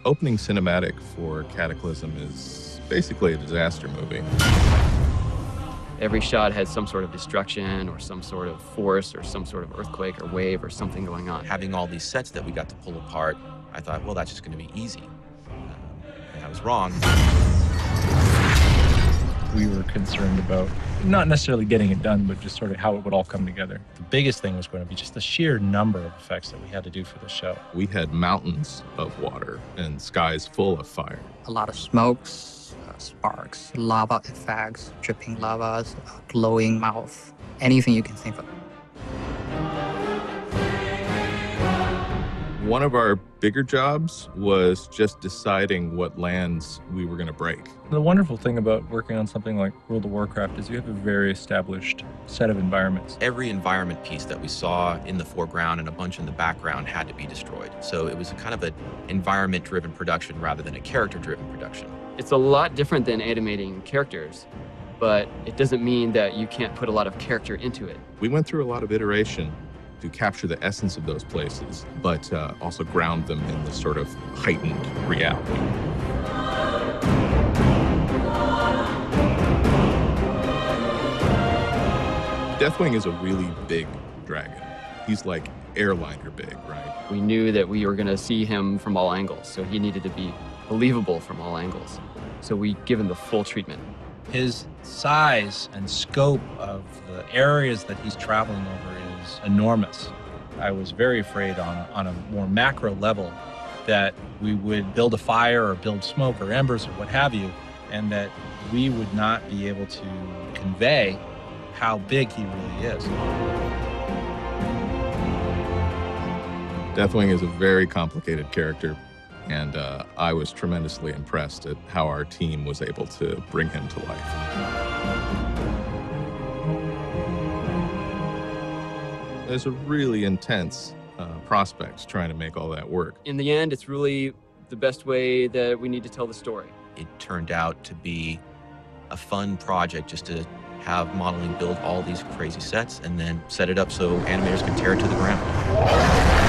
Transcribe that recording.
opening cinematic for Cataclysm is basically a disaster movie. Every shot had some sort of destruction or some sort of force or some sort of earthquake or wave or something going on. Having all these sets that we got to pull apart, I thought, well, that's just going to be easy. And I was wrong. We were concerned about not necessarily getting it done, but just sort of how it would all come together. The biggest thing was going to be just the sheer number of effects that we had to do for the show. We had mountains of water and skies full of fire. A lot of smokes, sparks, lava effects, dripping lavas, glowing mouth, anything you can think of. One of our bigger jobs was just deciding what lands we were going to break. The wonderful thing about working on something like World of Warcraft is you have a very established set of environments. Every environment piece that we saw in the foreground and a bunch in the background had to be destroyed. So it was a kind of an environment-driven production rather than a character-driven production. It's a lot different than animating characters, but it doesn't mean that you can't put a lot of character into it. We went through a lot of iteration to capture the essence of those places, but also ground them in this sort of heightened reality. Deathwing is a really big dragon. He's like airliner big, right? We knew that we were going to see him from all angles, so he needed to be believable from all angles. So we give him the full treatment. His size and scope of the areas that he's traveling over is enormous. I was very afraid on a more macro level that we would build a fire or build smoke or embers or what have you, and that we would not be able to convey how big he really is. Deathwing is a very complicated character, and I was tremendously impressed at how our team was able to bring him to life. There's a really intense prospect trying to make all that work. In the end, it's really the best way that we need to tell the story. It turned out to be a fun project just to have modeling build all these crazy sets and then set it up so animators could tear it to the ground.